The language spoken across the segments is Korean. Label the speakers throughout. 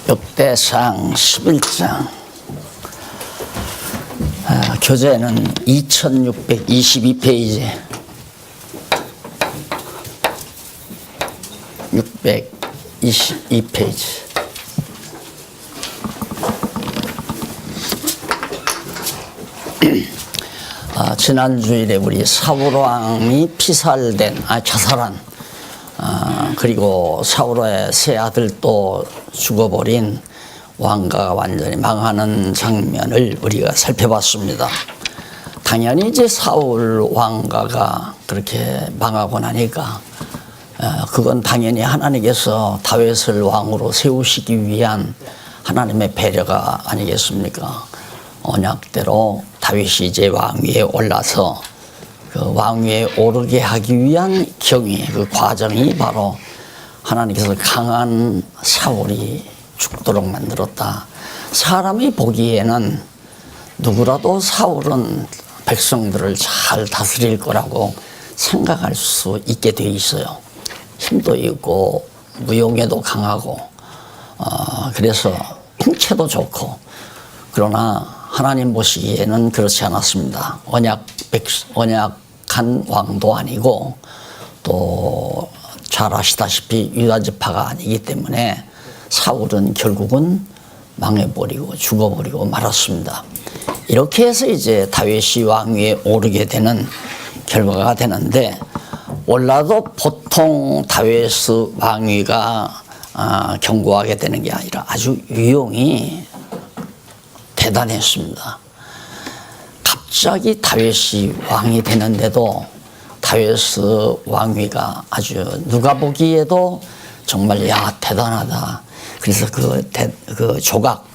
Speaker 1: 역대상 11장 교재는 2622페이지 622페이지 지난 주일에 우리 사울왕이 자살한 그리고 사울의 세 아들도 죽어버린 왕가가 완전히 망하는 장면을 우리가 살펴봤습니다. 당연히 이제 사울 왕가가 그렇게 망하고 나니까 그건 당연히 하나님께서 다윗을 왕으로 세우시기 위한 하나님의 배려가 아니겠습니까? 언약대로 다윗이 이제 왕위에 올라서 그 왕위에 오르게 하기 위한 경위, 그 과정이 바로 하나님께서 강한 사울이 죽도록 만들었다. 사람이 보기에는 누구라도 사울은 백성들을 잘 다스릴 거라고 생각할 수 있게 돼 있어요. 힘도 있고 무용에도 강하고 그래서 풍채도 좋고, 그러나 하나님 보시기에는 그렇지 않았습니다. 언약한 왕도 아니고 또 잘 아시다시피 유다 지파가 아니기 때문에 사울은 결국은 망해버리고 죽어버리고 말았습니다. 이렇게 해서 이제 다윗이 왕위에 오르게 되는 결과가 되는데, 올라도 보통 다윗 왕위가 견고하게 되는 게 아니라 아주 위용이 대단했습니다. 갑자기 다윗이 왕이 되는데도 다윗 왕위가 아주 누가 보기에도 정말 대단하다. 그래서 그 조각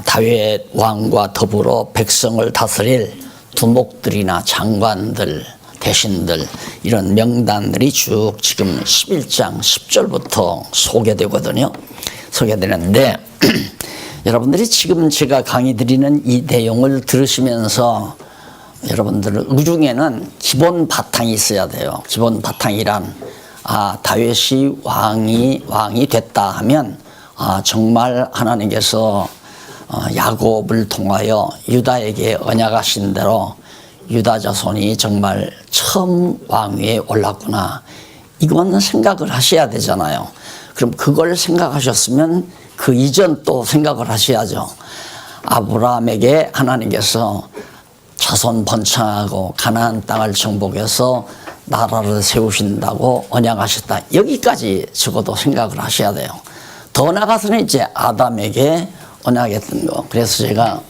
Speaker 1: 다윗 왕과 더불어 백성을 다스릴 두목들이나 장관들, 대신들, 이런 명단들이 쭉 지금 11장 10절부터 소개되는데 여러분들이 지금 제가 강의 드리는 이 내용을 들으시면서 여러분들 의중에는 기본 바탕이 있어야 돼요. 기본 바탕이란 다윗이 왕이 됐다 하면 정말 하나님께서 야곱을 통하여 유다에게 언약하신 대로 유다 자손이 정말 처음 왕위에 올랐구나. 이거는 생각을 하셔야 되잖아요. 그럼 그걸 생각하셨으면 그 이전 또 생각을 하셔야죠. 아브라함에게 하나님께서 자손 번창하고 가나안 땅을 정복해서 나라를 세우신다고 언약하셨다. 여기까지 적어도 생각을 하셔야 돼요. 더 나아가서는 이제 아담에게 언약했던 거. 그래서 제가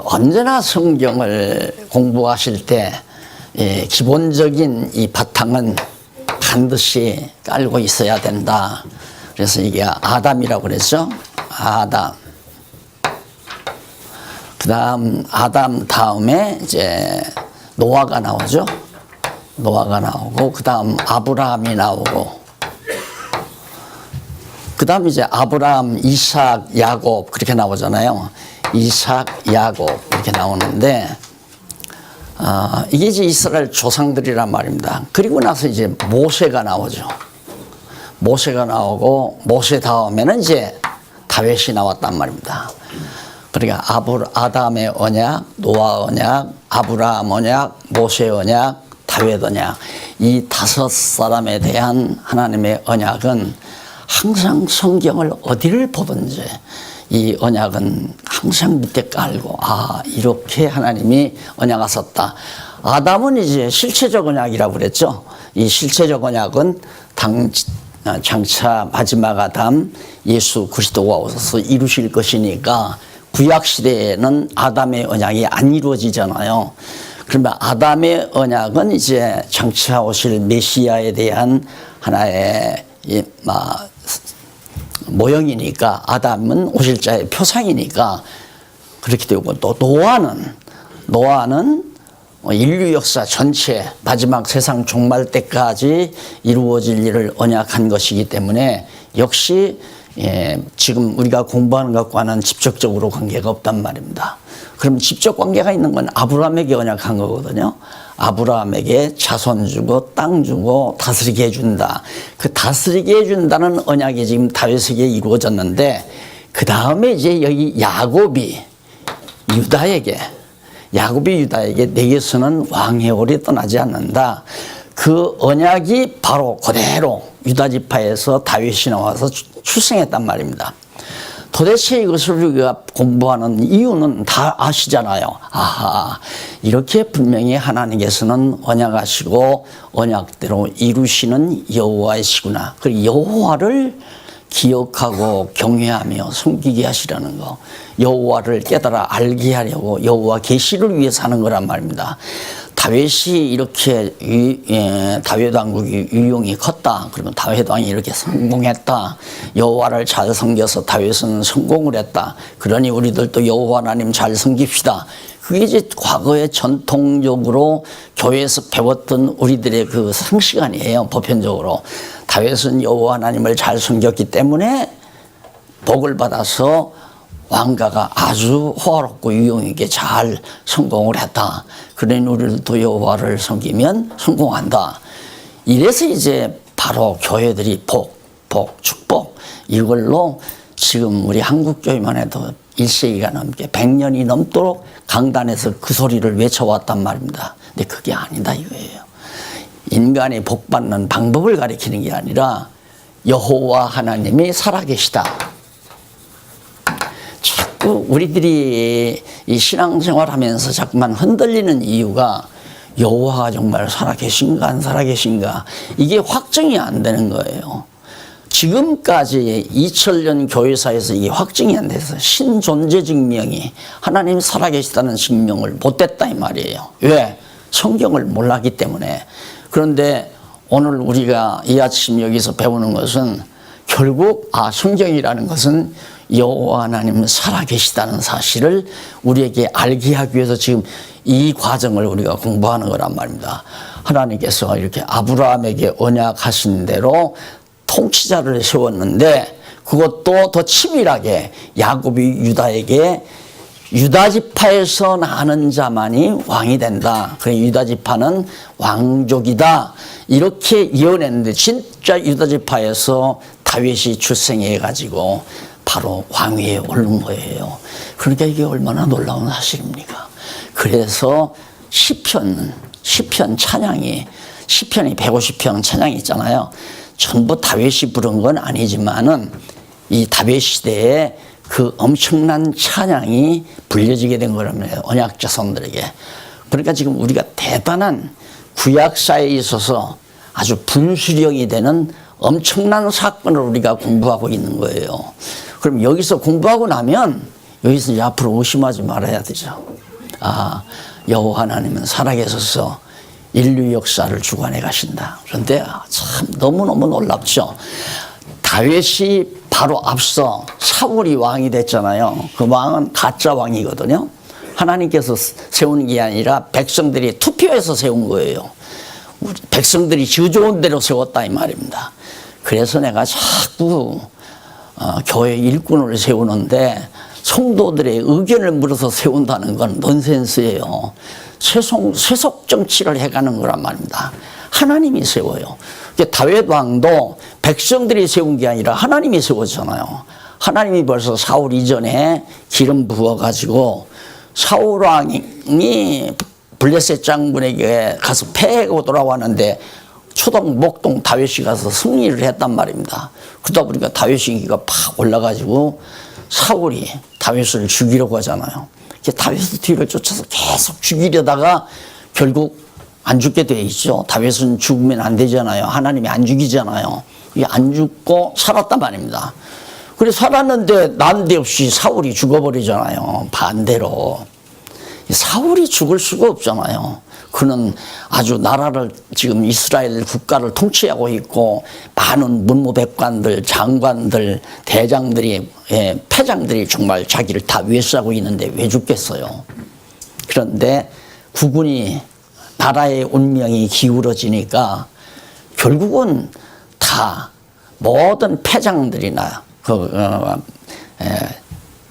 Speaker 1: 언제나 성경을 공부하실 때 기본적인 이 바탕은 반드시 깔고 있어야 된다. 그래서 이게 아담이라고 그랬죠. 아담. 그 다음 아담 다음에 이제 노아가 나오죠. 노아가 나오고 그 다음 아브라함이 나오고 그 다음 이제 아브라함, 이삭, 야곱 그렇게 나오잖아요. 이삭, 야곱 이렇게 나오는데 이게 이제 이스라엘 조상들이란 말입니다. 그리고 나서 이제 모세가 나오죠. 모세가 나오고 모세 다음에는 이제 다윗이 나왔단 말입니다. 그러니까 아담의 언약, 노아 언약, 아브라함 언약, 모세 언약, 다윗 언약, 이 5사람에 대한 하나님의 언약은 항상 성경을 어디를 보든지 이 언약은 항상 밑에 깔고 이렇게 하나님이 언약하셨다. 아담은 이제 실체적 언약이라고 그랬죠. 이 실체적 언약은 장차 마지막 아담 예수 그리스도가 오셔서 이루실 것이니까 구약 시대에는 아담의 언약이 안 이루어지잖아요. 그러면 아담의 언약은 이제 장차 오실 메시아에 대한 하나의 모형이니까, 아담은 오실 자의 표상이니까 그렇게 되고, 또 노아는 인류 역사 전체 마지막 세상 종말 때까지 이루어질 일을 언약한 것이기 때문에 역시 지금 우리가 공부하는 것과는 직접적으로 관계가 없단 말입니다. 그럼 직접 관계가 있는 건 아브라함에게 언약한 거거든요. 아브라함에게 자손 주고 땅 주고 다스리게 해준다. 그 다스리게 해준다는 언약이 지금 다윗에게 이루어졌는데 그 다음에 이제 여기 야곱이 유다에게 내게서는 왕의 올이 떠나지 않는다. 그 언약이 바로 그대로 유다 지파에서 다윗이 나와서 출생했단 말입니다. 도대체 이것을 우리가 공부하는 이유는 다 아시잖아요. 아하, 이렇게 분명히 하나님께서는 언약하시고 언약대로 이루시는 여호와이시구나. 그 여호와를 기억하고 경외하며 섬기게 하시라는 거. 여호와를 깨달아 알게 하려고 여호와 계시를 위해서 하는 거란 말입니다. 다윗이 이렇게 다윗 왕국이 위용이 컸다. 그러면 다윗 왕이 이렇게 성공했다. 여호와를 잘 섬겨서 다윗은 성공을 했다. 그러니 우리들도 여호와 하나님 잘 섬깁시다. 그게 이제 과거에 전통적으로 교회에서 배웠던 우리들의 그 상식 아니에요. 보편적으로 다윗은 여호와 하나님을 잘 섬겼기 때문에 복을 받아서 왕가가 아주 호화롭고 유용하게 잘 성공을 했다. 그러니 우리도 여호와를 섬기면 성공한다. 이래서 이제 바로 교회들이 복, 축복 이걸로 지금 우리 한국교회만 해도 1세기가 넘게 100년이 넘도록 강단에서 그 소리를 외쳐왔단 말입니다. 근데 그게 아니다 이거예요. 인간이 복받는 방법을 가리키는 게 아니라 여호와 하나님이 살아계시다. 자꾸 우리들이 이 신앙생활 하면서 자꾸만 흔들리는 이유가 여호와가 정말 살아계신가 안 살아계신가 이게 확정이 안 되는 거예요. 지금까지 2000년 교회사에서 이게 확정이 안 돼서 신존재 증명이 하나님 살아계시다는 증명을 못했다 이 말이에요. 왜? 성경을 몰랐기 때문에. 그런데 오늘 우리가 이 아침 여기서 배우는 것은 결국 성경이라는 것은 여호와 하나님은 살아계시다는 사실을 우리에게 알게 하기 위해서 지금 이 과정을 우리가 공부하는 거란 말입니다. 하나님께서 이렇게 아브라함에게 언약하신 대로 통치자를 세웠는데 그것도 더 치밀하게 야곱이 유다에게 유다 지파에서 나는 자만이 왕이 된다. 그래 유다 지파는 왕족이다. 이렇게 예언했는데 진짜 유다 지파에서 다윗이 출생해 가지고 바로 왕위에 오른 거예요. 그러니까 이게 얼마나 놀라운 사실입니까? 그래서 시편 찬양이 시편이 150편 찬양이 있잖아요. 전부 다윗이 부른 건 아니지만은 이 다윗 시대에 그 엄청난 찬양이 불려지게 된 거라면 언약 자손들에게. 그러니까 지금 우리가 대단한 구약사에 있어서 아주 분수령이 되는 엄청난 사건을 우리가 공부하고 있는 거예요. 그럼 여기서 공부하고 나면 여기서 이제 앞으로 의심하지 말아야 되죠. 여호와 하나님은 살아계셔서 인류 역사를 주관해 가신다. 그런데 참 너무너무 놀랍죠. 다윗이 바로 앞서 사울이 왕이 됐잖아요. 그 왕은 가짜 왕이거든요. 하나님께서 세우는 게 아니라 백성들이 투표해서 세운 거예요. 백성들이 지 좋은 대로 세웠다 이 말입니다. 그래서 내가 자꾸 교회 일꾼을 세우는데 성도들의 의견을 물어서 세운다는 건 넌센스예요. 세속 정치를 해가는 거란 말입니다. 하나님이 세워요. 다윗 왕도 백성들이 세운 게 아니라 하나님이 세웠잖아요. 하나님이 벌써 사울 이전에 기름 부어가지고 사울 왕이 블레셋 장군에게 가서 패하고 돌아왔는데 초동 목동 다윗이 가서 승리를 했단 말입니다. 그러다 보니까 다윗이 기가 팍 올라가지고 사울이 다윗을 죽이려고 하잖아요. 다윗의 뒤를 쫓아서 계속 죽이려다가 결국 안 죽게 돼 있죠. 다윗은 죽으면 안 되잖아요. 하나님이 안 죽이잖아요. 안 죽고 살았단 말입니다. 그래 살았는데 난데없이 사울이 죽어버리잖아요. 반대로. 사울이 죽을 수가 없잖아요. 그는 아주 나라를 지금 이스라엘 국가를 통치하고 있고 많은 문무백관들, 장관들, 대장들이 패장들이 정말 자기를 다 외수하고 있는데 왜 죽겠어요. 그런데 국군이 나라의 운명이 기울어지니까 결국은 다 모든 패장들이나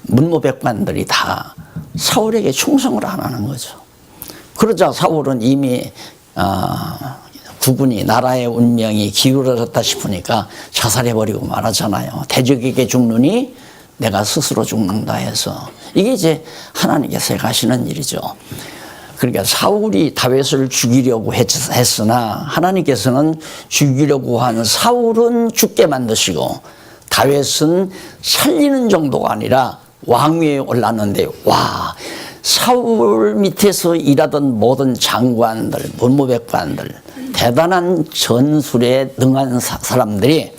Speaker 1: 문무백관들이 다 사울에게 충성을 안 하는 거죠. 그러자 사울은 이미 국군이 나라의 운명이 기울어졌다 싶으니까 자살해버리고 말하잖아요. 대적에게 죽느니 내가 스스로 죽는다 해서 이게 이제 하나님께서 하시는 일이죠. 그러니까 사울이 다윗을 죽이려고 했으나 하나님께서는 죽이려고 한 사울은 죽게 만드시고 다윗은 살리는 정도가 아니라 왕위에 올랐는데 와, 사울 밑에서 일하던 모든 장관들, 문무백관들, 대단한 전술에 능한 사람들이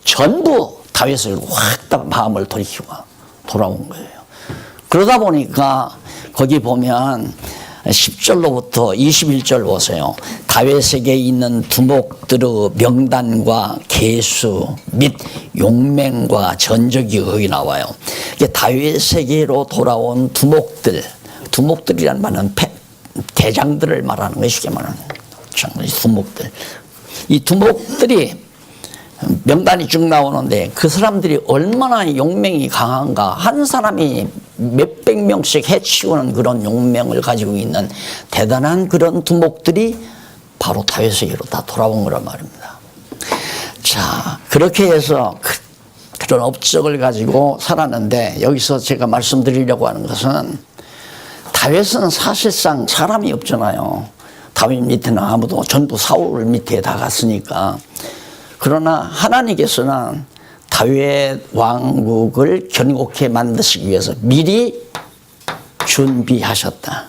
Speaker 1: 전부 다윗을 확 마음을 돌이키고 돌아온 거예요. 그러다 보니까 거기 보면 10절로부터 21절 보세요. 다윗에게 있는 두목들의 명단과 계수 및 용맹과 전적이 거기 나와요. 이게 다윗에게로 돌아온 두목들이란 말은 대장들을 말하는 것이 쉽게 말하는 두목들. 이 두목들이 명단이 쭉 나오는데 그 사람들이 얼마나 용맹이 강한가. 한 사람이 몇백 명씩 해치우는 그런 용맹을 가지고 있는 대단한 그런 두목들이 바로 다윗에게로 다 돌아온 거란 말입니다. 자, 그렇게 해서 그런 업적을 가지고 살았는데 여기서 제가 말씀드리려고 하는 것은 다윗은 사실상 사람이 없잖아요. 다윗 밑에는 아무도 전부 사울 밑에 다 갔으니까. 그러나 하나님께서는 다윗 왕국을 견고케 만드시기 위해서 미리 준비하셨다.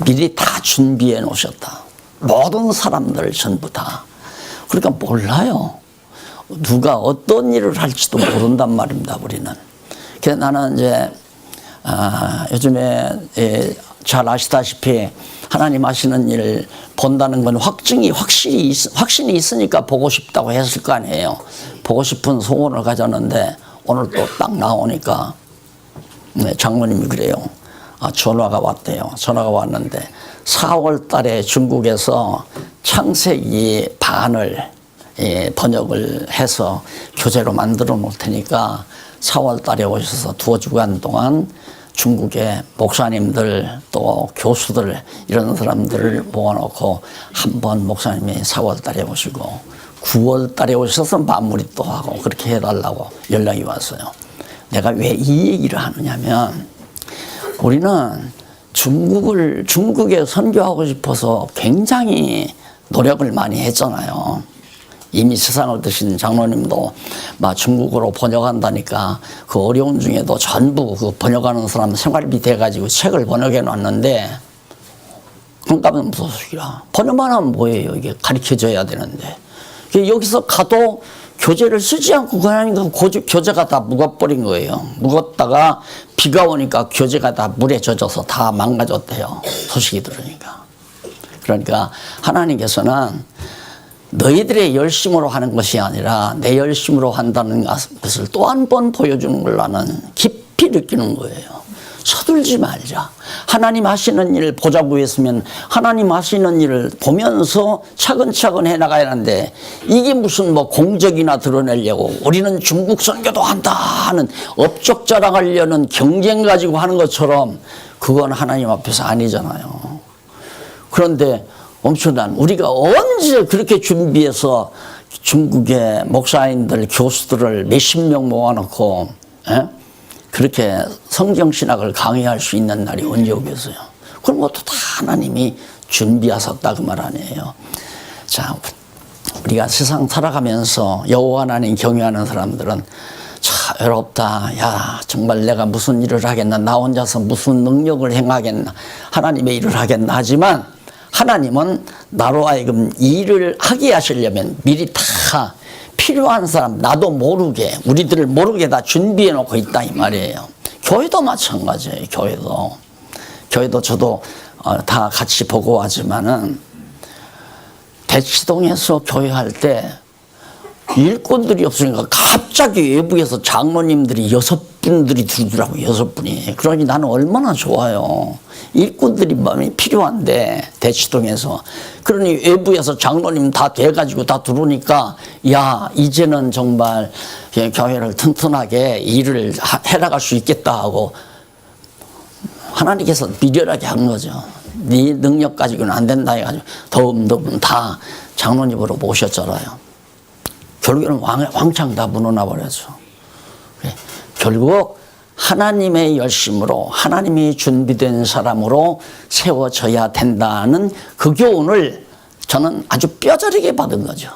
Speaker 1: 미리 다 준비해 놓으셨다. 모든 사람들 전부 다. 그러니까 몰라요. 누가 어떤 일을 할지도 모른단 말입니다, 우리는. 그래서 나는 이제, 요즘에 잘 아시다시피 하나님 하시는 일을 본다는 건 확신이 있으니까 보고 싶다고 했을 거 아니에요. 보고 싶은 소원을 가졌는데 오늘 또 딱 나오니까 장모님이 그래요. 전화가 왔대요. 전화가 왔는데 4월 달에 중국에서 창세기 반을 번역을 해서 교재로 만들어 놓을 테니까 4월 달에 오셔서 2주간 동안 중국의 목사님들 또 교수들 이런 사람들을 모아놓고 한번 목사님이 4월 달에 오시고 9월 달에 오셔서 마무리 또 하고 그렇게 해달라고 연락이 왔어요. 내가 왜 이 얘기를 하느냐면 우리는 중국에 선교하고 싶어서 굉장히 노력을 많이 했잖아요. 이미 세상을 드신 장로님도 막 중국어로 번역한다니까 그 어려운 중에도 전부 그 번역하는 사람 생활비 돼가지고 책을 번역해 놨는데 그런가 하면 무슨 소리야. 번역만 하면 뭐예요. 이게 가르쳐줘야 되는데. 여기서 가도 교재를 쓰지 않고 그러니까 교재가 다 묵어버린 거예요. 묵었다가 비가 오니까 교재가 다 물에 젖어서 다 망가졌대요. 소식이 들으니까. 그러니까 하나님께서는 너희들의 열심으로 하는 것이 아니라 내 열심으로 한다는 것을 또 한 번 보여주는 걸 나는 깊이 느끼는 거예요. 서둘지 말자. 하나님 하시는 일을 보자고 했으면 하나님 하시는 일을 보면서 차근차근 해나가야 하는데 이게 무슨 뭐 공적이나 드러내려고 우리는 중국 선교도 한다 하는 업적 자랑하려는 경쟁 가지고 하는 것처럼 그건 하나님 앞에서 아니잖아요. 그런데 엄청난 우리가 언제 그렇게 준비해서 중국의 목사님들 교수들을 몇십 명 모아놓고 그렇게 성경신학을 강의할 수 있는 날이 언제 오겠어요. 그런 것도 다 하나님이 준비하셨다 그 말 아니에요. 자, 우리가 세상 살아가면서 여호와 하나님 경외하는 사람들은 참 외롭다. 야, 정말 내가 무슨 일을 하겠나. 나 혼자서 무슨 능력을 행하겠나. 하나님의 일을 하겠나 하지만 하나님은 나로 하여금 일을 하게 하시려면 미리 다 필요한 사람 나도 모르게 우리들을 모르게 다 준비해 놓고 있다 이 말이에요. 교회도 마찬가지예요. 교회도 저도 다 같이 보고 하지만은 대치동에서 교회할 때 일꾼들이 없으니까 갑자기 외부에서 장로님들이 6분들이 들더라고요. 6분이. 그러니 나는 얼마나 좋아요. 일꾼들이 많이 필요한데 대치동에서. 그러니 외부에서 장로님 다 돼가지고 다 들어오니까 야 이제는 정말 교회를 튼튼하게 일을 해나갈 수 있겠다 하고 하나님께서 미련하게 한 거죠. 네 능력 가지고는 안 된다 해가지고 더듬더듬 다 장로님으로 모셨잖아요. 결국에는 왕창 다 무너나 버렸죠. 결국 하나님의 열심으로 하나님이 준비된 사람으로 세워져야 된다는 그 교훈을 저는 아주 뼈저리게 받은 거죠.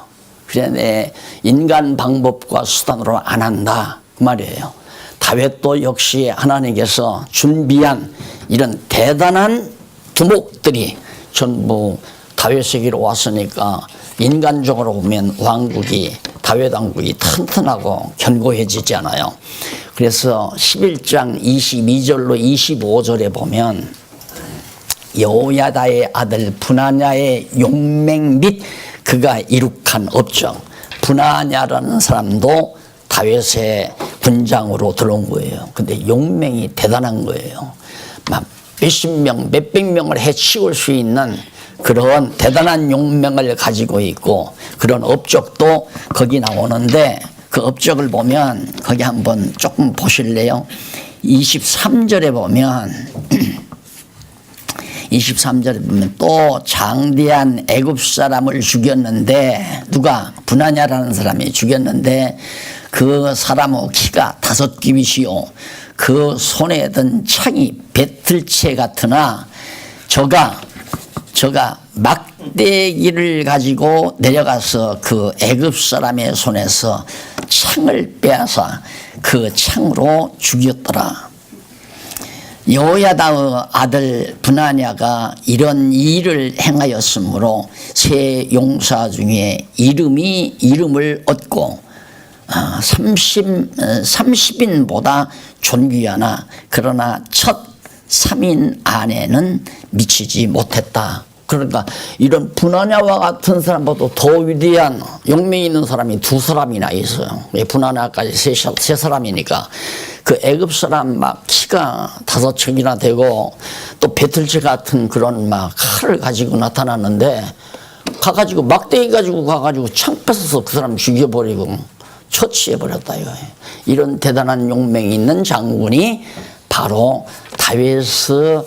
Speaker 1: 그래 내 인간 방법과 수단으로 안 한다 그 말이에요. 다윗도 역시 하나님께서 준비한 이런 대단한 두목들이 전부 다윗에게로 왔으니까 인간적으로 보면 왕국이 다윗 왕국이 튼튼하고 견고해지지 않아요. 그래서 11장 22절로 25절에 보면 여호야다의 아들 브나냐의 용맹 및 그가 이룩한 업적. 브나냐라는 사람도 다윗의 군장으로 들어온 거예요. 근데 용맹이 대단한 거예요. 막 몇십 명, 몇백 명을 해치울 수 있는 그런 대단한 용맹을 가지고 있고 그런 업적도 거기 나오는데 그 업적을 보면 거기 한번 조금 보실래요? 23절에 보면 23절에 보면 또 장대한 애굽 사람을 죽였는데 누가? 브나냐라는 사람이 죽였는데 그 사람의 키가 5규빗이요 그 손에 든 창이 배틀채 같으나 저가 막대기를 가지고 내려가서 그 애굽 사람의 손에서 창을 빼앗아 그 창으로 죽였더라. 여호야다의 아들 브나냐가 이런 일을 행하였으므로 세 용사 중에 이름을 얻고 30인보다 존귀하나 그러나 첫 3인 안에는 미치지 못했다. 그러니까 이런 브나냐와 같은 사람보다 더 위대한 용맹 있는 사람이 2사람이나 있어요. 브나냐까지 세 사람이니까 그 애굽 사람 막 키가 5척이나 되고 또 배틀채 같은 그런 막 칼을 가지고 나타났는데 가가지고 막대기 가지고 가가지고 창 뺏어서 그 사람 죽여버리고 처치해버렸다 이거예요. 이런 대단한 용맹이 있는 장군이 바로 다윗을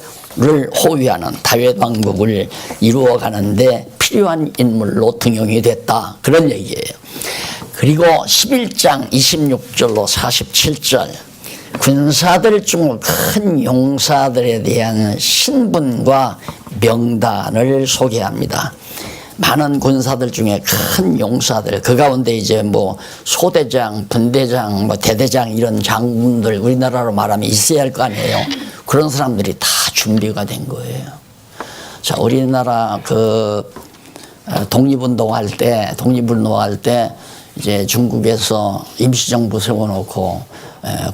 Speaker 1: 호위하는 다윗 왕국을 이루어가는데 필요한 인물로 등용이 됐다. 그런 얘기예요. 그리고 11장 26절로 47절 군사들 중 큰 용사들에 대한 신분과 명단을 소개합니다. 많은 군사들 중에 큰 용사들 그 가운데 이제 뭐 소대장, 분대장, 뭐 대대장 이런 장군들 우리나라로 말하면 있어야 할 거 아니에요. 그런 사람들이 다 준비가 된 거예요. 자, 우리나라 그 독립운동할 때 이제 중국에서 임시정부 세워놓고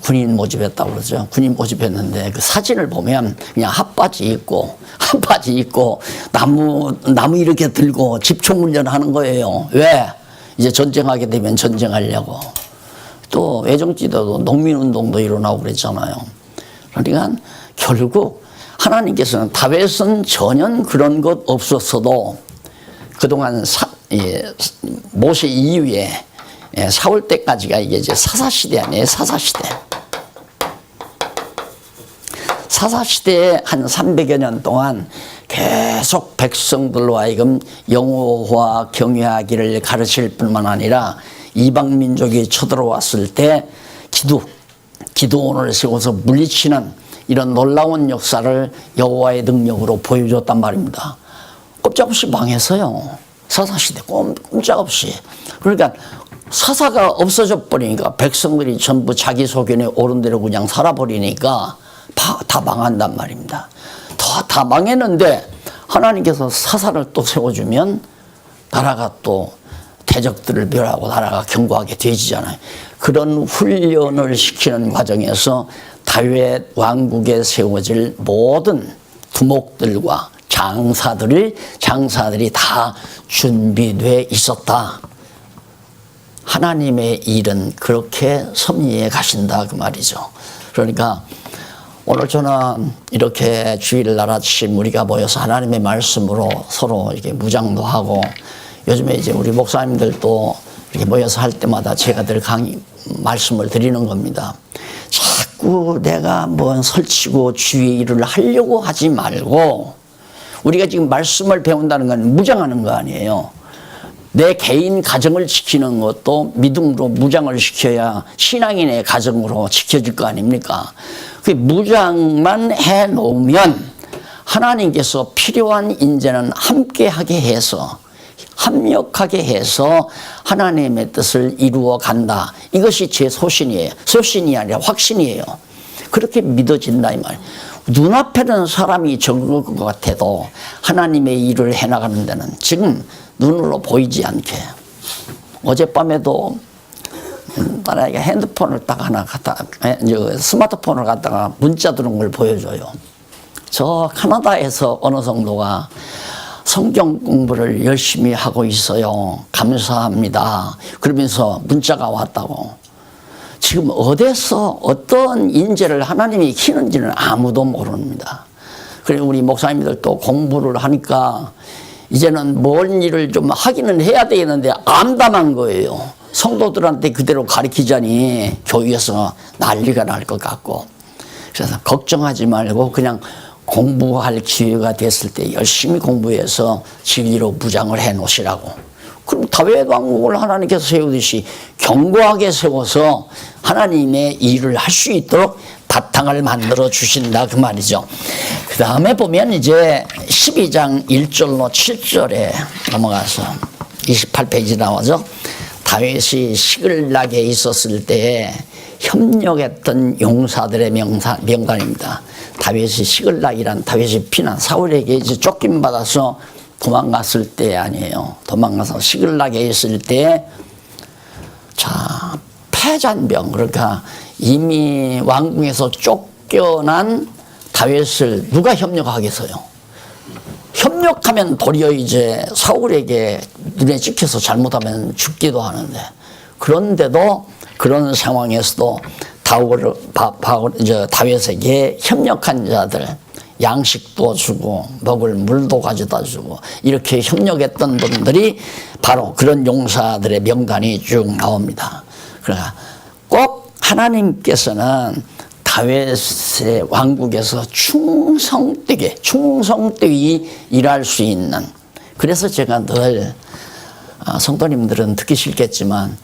Speaker 1: 군인 모집했다고 그러죠. 군인 모집했는데 그 사진을 보면 그냥 핫바지 입고 나무 이렇게 들고 집총훈련 하는 거예요. 왜? 이제 전쟁하게 되면 전쟁하려고. 또 외정지대도 농민운동도 일어나고 그랬잖아요. 그러니까 결국 하나님께서는 다윗은 전혀 그런 것 없었어도 그동안 모세 이후에 사울 때까지가 이게 이제 사사시대 아니에요. 사사시대에 한 300여 년 동안 계속 백성들로 하여금 영어와 경외하기를 가르칠 뿐만 아니라 이방민족이 쳐들어왔을 때 기도원을 세워서 물리치는 이런 놀라운 역사를 여호와의 능력으로 보여줬단 말입니다. 꼼짝없이 망했어요. 사사시대 꼼짝없이. 그러니까 사사가 없어져 버리니까 백성들이 전부 자기 소견에 옳은 대로 그냥 살아버리니까 다 망한단 말입니다. 다 망했는데 하나님께서 사사를 또 세워주면 나라가 또 대적들을 멸하고 나라가 견고하게 되지잖아요. 그런 훈련을 시키는 과정에서 다윗 왕국에 세워질 모든 두목들과 장사들이 다 준비되어 있었다. 하나님의 일은 그렇게 섭리해 가신다 그 말이죠. 그러니까 오늘 저는 이렇게 주일날 아침 우리가 모여서 하나님의 말씀으로 서로 이렇게 무장도 하고 요즘에 이제 우리 목사님들도 이렇게 모여서 할 때마다 제가 늘 말씀을 드리는 겁니다. 자꾸 자꾸 내가 뭐 설치고 주의 일을 하려고 하지 말고, 우리가 지금 말씀을 배운다는 건 무장하는 거 아니에요. 내 개인 가정을 지키는 것도 믿음으로 무장을 시켜야 신앙인의 가정으로 지켜질 거 아닙니까? 그 무장만 해 놓으면 하나님께서 필요한 인재는 함께하게 해서, 합력하게 해서 하나님의 뜻을 이루어 간다. 이것이 제 소신이에요. 소신이 아니라 확신이에요. 그렇게 믿어진다 이 말이에요. 눈앞에는 사람이 적은 것 같아도 하나님의 일을 해나가는 데는 지금 눈으로 보이지 않게. 어젯밤에도 딸아이가 핸드폰을 딱 하나 스마트폰을 갖다가 문자 들어온 걸 보여줘요. 저 캐나다에서 어느 정도가 성경 공부를 열심히 하고 있어요. 감사합니다. 그러면서 문자가 왔다고. 지금 어디서 어떤 인재를 하나님이 키는지는 아무도 모릅니다. 그리고 우리 목사님들도 공부를 하니까 이제는 뭔 일을 좀 하기는 해야 되겠는데 암담한 거예요. 성도들한테 그대로 가르치자니 교회에서 난리가 날 것 같고. 그래서 걱정하지 말고 그냥 공부할 기회가 됐을 때 열심히 공부해서 진리로 무장을 해 놓으시라고. 그럼 다윗 왕국을 하나님께서 세우듯이 견고하게 세워서 하나님의 일을 할 수 있도록 바탕을 만들어 주신다 그 말이죠. 그 다음에 보면 이제 12장 1절로 7절에 넘어가서 28페이지 나오죠. 다윗이 시글락에 있었을 때 협력했던 용사들의 명단입니다. 다윗이 시글락이란 다윗이 피난 사울에게 이제 쫓김받아서 도망갔을 때 아니에요. 도망가서 시글락에 있을 때, 자, 패잔병, 그러니까 이미 왕궁에서 쫓겨난 다윗을 누가 협력하겠어요? 협력하면 도리어 이제 사울에게 눈에 찍혀서 잘못하면 죽기도 하는데, 그런데도 그런 상황에서도 다윗에게 협력한 자들, 양식도 주고 먹을 물도 가져다 주고 이렇게 협력했던 분들이 바로 그런 용사들의 명단이 쭉 나옵니다. 그러니까 꼭 하나님께서는 다윗의 왕국에서 충성되게 일할 수 있는, 그래서 제가 늘 성도님들은 듣기 싫겠지만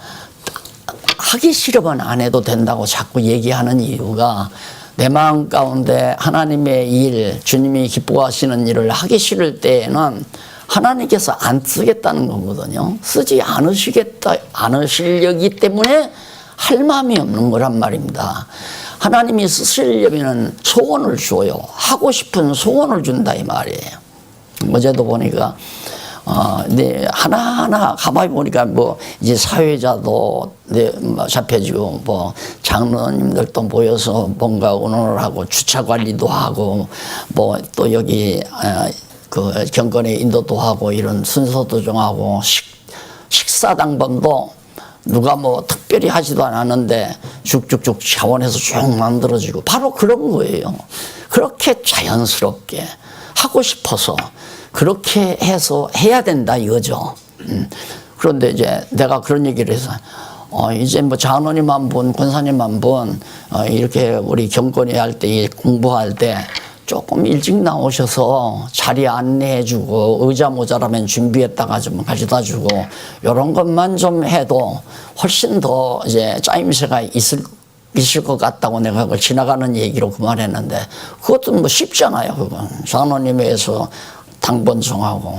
Speaker 1: 하기 싫으면 안 해도 된다고 자꾸 얘기하는 이유가, 내 마음 가운데 하나님의 일, 주님이 기뻐하시는 일을 하기 싫을 때에는 하나님께서 안 쓰겠다는 거거든요. 쓰지 않으시려기 때문에 할 마음이 없는 거란 말입니다. 하나님이 쓰시려면 소원을 줘요. 하고 싶은 소원을 준다 이 말이에요. 어제도 보니까 네, 하나하나 가만히 보니까 뭐 이제 사회자도 네, 잡혀지고 뭐 장로님들도 모여서 뭔가 의논을 하고 주차 관리도 하고 뭐 또 여기 그 경건의 인도도 하고 이런 순서도 정하고 식사 당번도 누가 뭐 특별히 하지도 않았는데 쭉쭉쭉 차원에서 쭉 만들어지고 바로 그런 거예요. 그렇게 자연스럽게 하고 싶어서 그렇게 해서 해야 된다 이거죠. 그런데 이제 내가 그런 얘기를 해서 이제 뭐 장로님 한 분, 권사님 한 분 이렇게 우리 경건회 할 때 공부할 때 조금 일찍 나오셔서 자리 안내해주고 의자 모자라면 준비했다가 좀 가져다 주고 이런 것만 좀 해도 훨씬 더 이제 짜임새가 있을 것 같다고 내가 그걸 지나가는 얘기로 그만했는데, 그것도 뭐 쉽잖아요. 그건 장로님에서 당번 정하고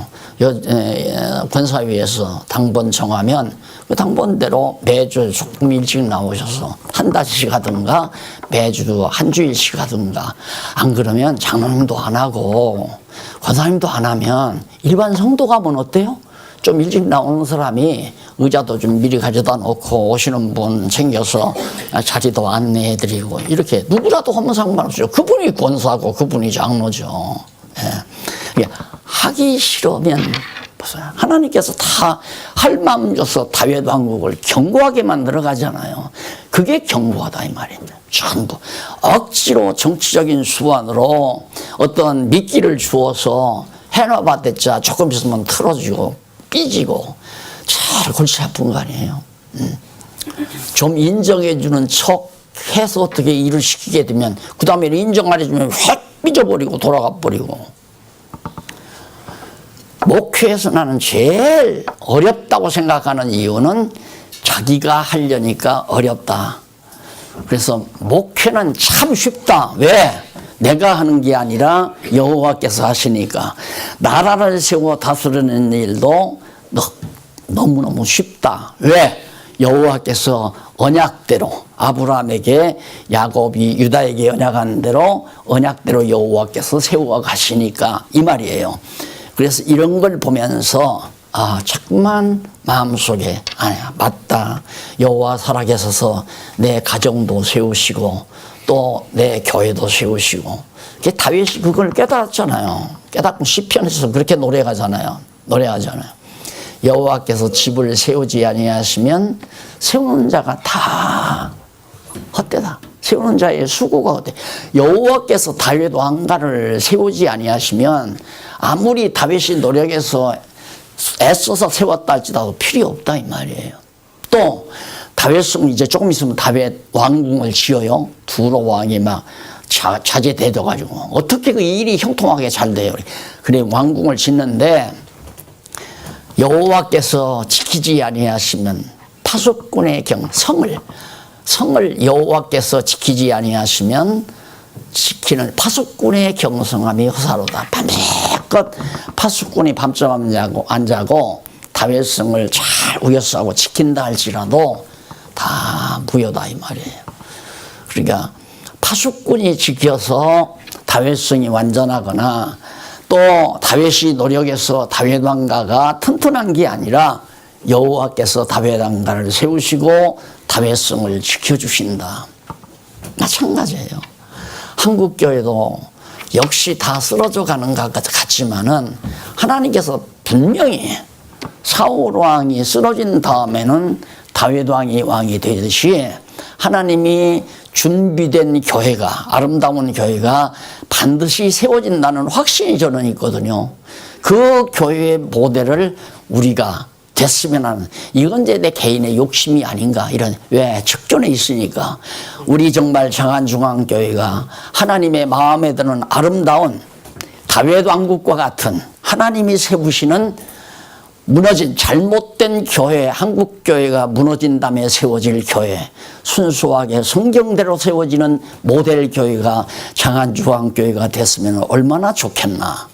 Speaker 1: 권사위에서 당번 정하면 그 당번대로 매주 조금 일찍 나오셔서 한 달씩 하든가 매주 한 주일씩 하든가, 안 그러면 장로님도 안 하고 권사님도 안 하면 일반 성도가 면 어때요? 좀 일찍 나오는 사람이 의자도 좀 미리 가져다 놓고 오시는 분 챙겨서 자리도 안내해드리고 이렇게 누구라도 하면 상관없죠. 그분이 권사고 그분이 장로죠. 예. 하기 싫으면 보세요. 하나님께서 다 할 마음 줘서 다윗 왕국을 견고하게 만들어 가잖아요. 그게 견고하다 이 말입니다. 전부 억지로 정치적인 수완으로 어떤 미끼를 주어서 해놔봤자 조금 있으면 틀어지고 삐지고 잘 골치 아픈 거 아니에요. 좀 인정해주는 척 해서 어떻게 일을 시키게 되면 그 다음에 인정 안 해주면 획 삐져버리고 돌아가 버리고. 목회에서 나는 제일 어렵다고 생각하는 이유는 자기가 하려니까 어렵다. 그래서 목회는 참 쉽다. 왜? 내가 하는 게 아니라 여호와께서 하시니까. 나라를 세워 다스리는 일도 너무너무 쉽다. 왜? 여호와께서 언약대로 아브라함에게 야곱이 유다에게 언약한 대로 언약대로 여호와께서 세워 가시니까 이 말이에요. 그래서 이런 걸 보면서 자꾸만 마음속에 맞다. 여호와 살아계셔서 내 가정도 세우시고 또 내 교회도 세우시고. 다윗이 그걸 깨달았잖아요. 깨닫고 시편에서 그렇게 노래하잖아요. 여호와께서 집을 세우지 아니하시면 세우는 자가 다 헛되다. 세우는 자의 수고가 헛돼. 여호와께서 다윗 왕가를 세우지 아니하시면 아무리 다윗이 노력해서 애써서 세웠다 할지라도 필요 없다 이 말이에요. 또 다윗은 이제 조금 있으면 다윗 왕궁을 지어요. 두로 왕이 막 자제되어 가지고 어떻게 그 일이 형통하게 잘 돼요. 그래 왕궁을 짓는데 여호와께서 지키지 아니하시면 파수꾼의 성을 여호와께서 지키지 아니하시면 지키는 파수꾼의 경성함이 허사로다. 밤새껏 파수꾼이 밤잠 안 자고 다윗성을 잘 우여싸고 지킨다 할지라도 다 무효다 이 말이에요. 그러니까 파수꾼이 지켜서 다윗성이 완전하거나 또 다윗이 노력해서 다윗 왕가가 튼튼한 게 아니라 여호와께서 다윗 왕가를 세우시고 다윗성을 지켜주신다. 마찬가지예요. 한국 교회도 역시 다 쓰러져 가는 것 같지만은 하나님께서 분명히 사울 왕이 쓰러진 다음에는 다윗 왕이 되듯이 하나님이 준비된 교회가 아름다운 교회가 반드시 세워진다는 확신이 저는 있거든요. 그 교회의 모델을 우리가 됐으면 하는 이건 이제 내 개인의 욕심이 아닌가 이런 왜 측전에 있으니까 우리 정말 장안중앙교회가 하나님의 마음에 드는 아름다운 다윗 왕국과 같은 하나님이 세우시는 무너진 잘못된 교회 한국교회가 무너진 다음에 세워질 교회 순수하게 성경대로 세워지는 모델 교회가 장안중앙교회가 됐으면 얼마나 좋겠나.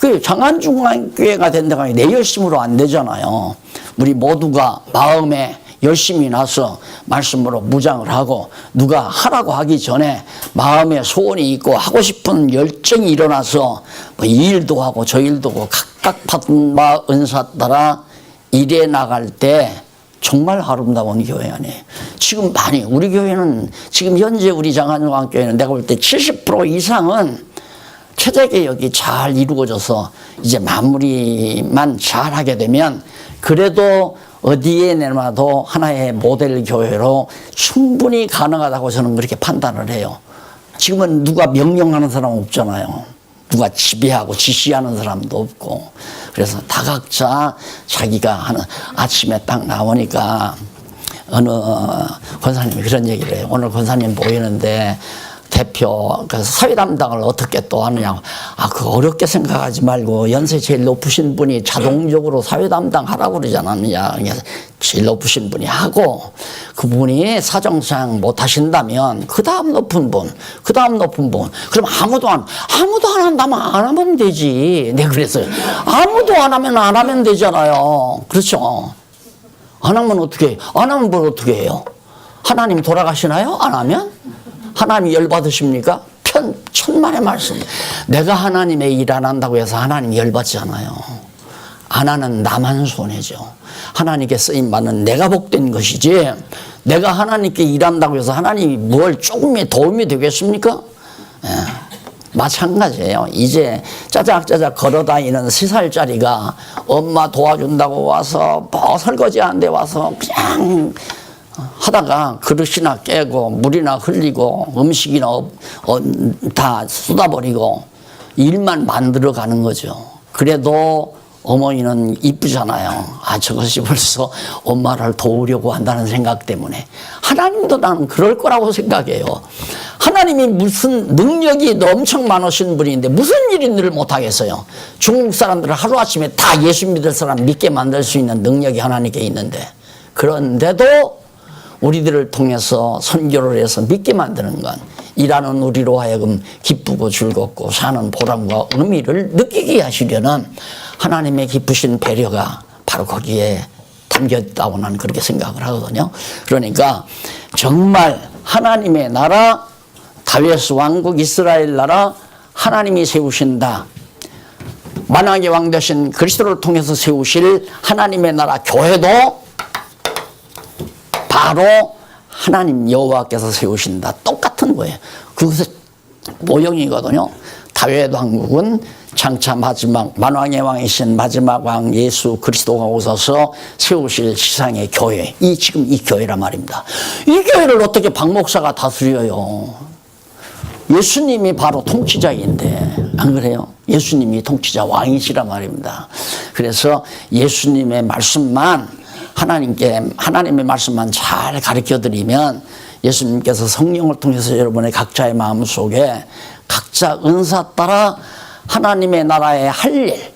Speaker 1: 그 장안중앙교회가 된다고 하니 내 열심으로 안 되잖아요. 우리 모두가 마음에 열심히 나서 말씀으로 무장을 하고 누가 하라고 하기 전에 마음에 소원이 있고 하고 싶은 열정이 일어나서 뭐 이 일도 하고 저 일도 하고 각각 받은 바 은사 따라 일해 나갈 때 정말 아름다운 교회 아니에요. 지금 많이 우리 교회는 지금 현재 우리 장안중앙교회는 내가 볼 때 70% 이상은 체제개혁이 잘 이루어져서 이제 마무리만 잘하게 되면 그래도 어디에 내놔도 하나의 모델 교회로 충분히 가능하다고 저는 그렇게 판단을 해요. 지금은 누가 명령하는 사람 없잖아요. 누가 지배하고 지시하는 사람도 없고. 그래서 다 각자 자기가 하는 아침에 딱 나오니까 어느 권사님이 그런 얘기를 해요. 오늘 권사님 보이는데 대표, 그래서 사회 담당을 어떻게 또 하느냐고. 그거 어렵게 생각하지 말고 연세 제일 높으신 분이 자동적으로 사회 담당 하라고 그러지 않았느냐. 제일 높으신 분이 하고, 그분이 사정상 못 하신다면, 그 다음 높은 분. 그럼 아무도 안 한다면 안 하면 되지. 내가 그랬어요. 아무도 안 하면 되잖아요. 그렇죠. 안 하면 어떻게 해요? 안 하면 뭘 어떻게 해요? 하나님 돌아가시나요? 안 하면? 하나님 열받으십니까? 천만의 말씀. 내가 하나님의 일 안 한다고 해서 하나님 열받지 않아요. 안 하는 나만 손해죠. 하나님께 쓰임받는 내가 복된 것이지 내가 하나님께 일한다고 해서 하나님이 뭘 조금의 도움이 되겠습니까? 마찬가지예요. 이제 짜작짜작 걸어다니는 3살짜리가 엄마 도와준다고 와서 뭐 설거지 하는데 와서 그냥 하다가 그릇이나 깨고 물이나 흘리고 음식이나 다 쏟아버리고 일만 만들어 가는 거죠. 그래도 어머니는 이쁘잖아요. 아, 저것이 벌써 엄마를 도우려고 한다는 생각 때문에. 하나님도 나는 그럴 거라고 생각해요. 하나님이 무슨 능력이 엄청 많으신 분인데 무슨 일을 못하겠어요. 중국 사람들은 하루아침에 다 예수 믿을 사람 믿게 만들 수 있는 능력이 하나님께 있는데, 그런데도 우리들을 통해서 선교를 해서 믿게 만드는 건 일하는 우리로 하여금 기쁘고 즐겁고 사는 보람과 의미를 느끼게 하시려는 하나님의 깊으신 배려가 바로 거기에 담겼다고 나는 그렇게 생각을 하거든요. 그러니까 정말 하나님의 나라, 다윗 왕국 이스라엘 나라 하나님이 세우신다. 만왕의 왕 되신 그리스도를 통해서 세우실 하나님의 나라 교회도 바로 하나님 여호와께서 세우신다. 똑같은 거예요. 그것의 모형이거든요. 다윗 왕국은 장차 마지막 만왕의 왕이신 마지막 왕 예수 그리스도가 오셔서 세우실 지상의 교회, 지금 이 교회란 말입니다. 이 교회를 어떻게 박 목사가 다스려요? 예수님이 바로 통치자인데, 안 그래요? 예수님이 통치자 왕이시란 말입니다. 그래서 예수님의 말씀만 하나님의 말씀만 잘 가르쳐 드리면 예수님께서 성령을 통해서 여러분의 각자의 마음속에 각자 은사 따라 하나님의 나라에 할 일,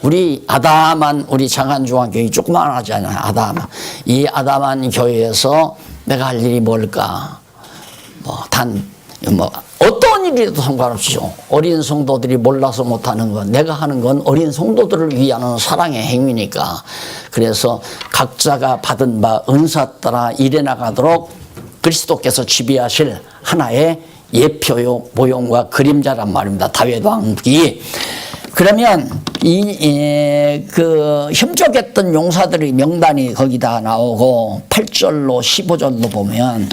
Speaker 1: 우리 아담한 우리 장안중앙교회 조그만하지 않아요. 이 아담한 교회에서 내가 할 일이 뭘까? 어떤 일이라도 상관없죠. 어린 성도들이 몰라서 못하는 건, 내가 하는 건 어린 성도들을 위한 사랑의 행위니까. 그래서 각자가 받은 바 은사 따라 일해 나가도록 그리스도께서 지배하실 하나의 예표요 모형과 그림자란 말입니다. 다윗 왕국이. 그러면 그 협족했던 용사들의 명단이 거기다 나오고 8절로 15절로 보면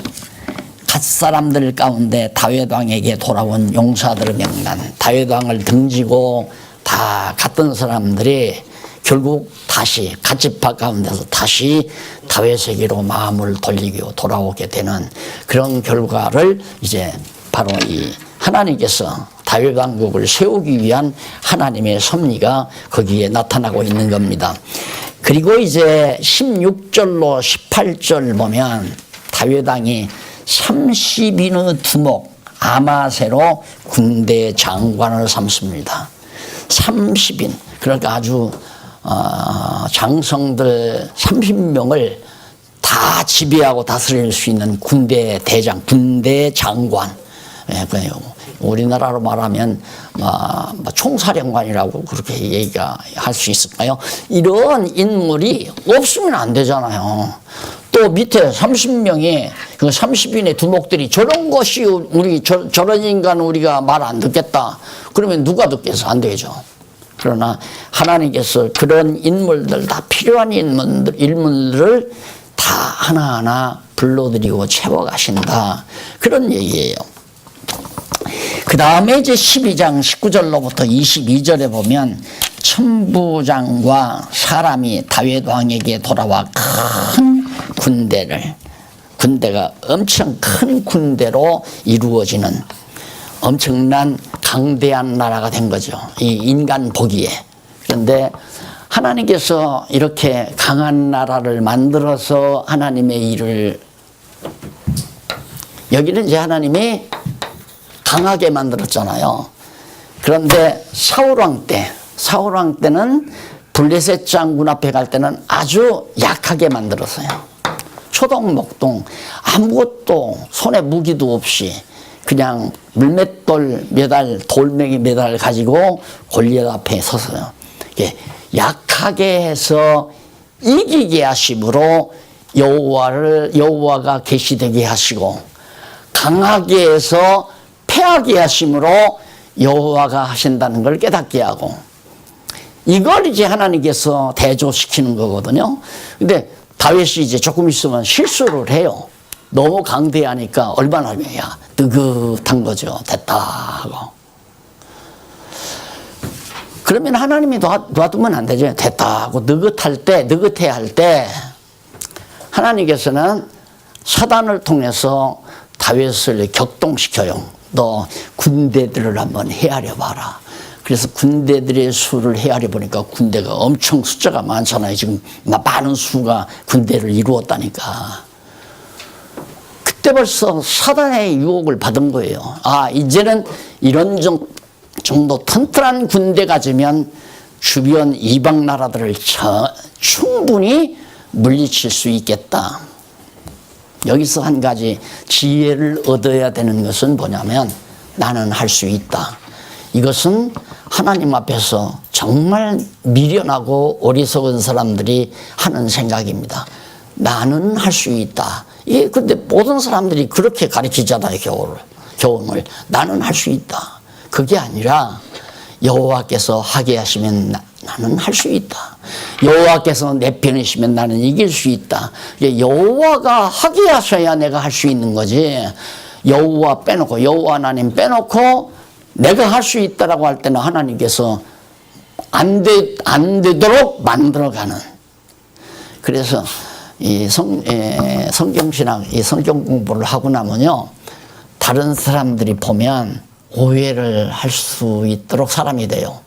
Speaker 1: 갓 사람들 가운데 다윗 왕에게 돌아온 용사들의 명단, 다윗 왕을 등지고 다 갔던 사람들이 결국 다시 갓지파 가운데서 다시 다윗에게로 마음을 돌리고 돌아오게 되는 그런 결과를 이제 바로 이 하나님께서 다윗 왕국을 세우기 위한 하나님의 섭리가 거기에 나타나고 있는 겁니다. 그리고 이제 16절로 18절 보면 다윗 왕이 30인의 두목 아마세로 군대 장관을 삼습니다. 30인, 그러니까 아주 장성들 30명을 다 지배하고 다스릴 수 있는 군대 대장, 군대 장관. 우리나라로 말하면 총사령관이라고 그렇게 얘기가 할 수 있을까요? 이런 인물이 없으면 안 되잖아요. 또 밑에 30명이 그 30인의 두목들이 저런 것이 저런 인간 우리가 말 안 듣겠다. 그러면 누가 듣겠어? 안 되죠. 그러나 하나님께서 그런 인물들, 다 필요한 인물들을 다 하나하나 불러들이고 채워가신다. 그런 얘기예요. 그 다음에 이제 12장 19절로부터 22절에 보면 천부장과 사람이 다윗 왕에게 돌아와 큰 군대가 엄청 큰 군대로 이루어지는 엄청난 강대한 나라가 된 거죠. 이 인간 보기에. 그런데 하나님께서 이렇게 강한 나라를 만들어서 하나님의 일을, 여기는 이제 하나님이 강하게 만들었잖아요. 그런데 사울 왕 때는 블레셋 장군 앞에 갈 때는 아주 약하게 만들었어요. 초동목동 아무것도 손에 무기도 없이 그냥 물맷돌 몇 알, 돌멩이 몇 알 가지고 골리앗 앞에 섰어요. 약하게 해서 이기게 하심으로 여호와가 계시되게 하시고, 강하게 해서 패하게 하심으로 여호와가 하신다는 걸 깨닫게 하고, 이걸 이제 하나님께서 대조시키는 거거든요. 근데 다윗이 이제 조금 있으면 실수를 해요. 너무 강대하니까 얼마나 느긋한 거죠. 됐다 하고. 그러면 하나님이 놔두면 안 되죠. 됐다 하고 느긋해야 할 때 하나님께서는 사단을 통해서 다윗을 격동시켜요. 너 군대들을 한번 헤아려 봐라. 그래서 군대들의 수를 헤아려 보니까 군대가 엄청 숫자가 많잖아요. 지금 많은 수가 군대를 이루었다니까. 그때 벌써 사단의 유혹을 받은 거예요. 아, 이제는 이런 정도 튼튼한 군대 가지면 주변 이방 나라들을 충분히 물리칠 수 있겠다. 여기서 한 가지 지혜를 얻어야 되는 것은 뭐냐면 나는 할 수 있다. 이것은 하나님 앞에서 정말 미련하고 어리석은 사람들이 하는 생각입니다. 나는 할 수 있다. 예, 근데 모든 사람들이 그렇게 가르치잖아요, 교훈을. 나는 할 수 있다. 그게 아니라 여호와께서 하게 하시면 나는 할 수 있다. 여호와께서 내 편이시면 나는 이길 수 있다. 여호와가 하게 하셔야 내가 할 수 있는 거지. 여호와 빼놓고, 여호와 하나님 빼놓고 내가 할 수 있다라고 할 때는 하나님께서 안 되도록 만들어가는. 그래서 이 성경신학, 이 성경 공부를 하고 나면요, 다른 사람들이 보면 오해를 할 수 있도록 사람이 돼요.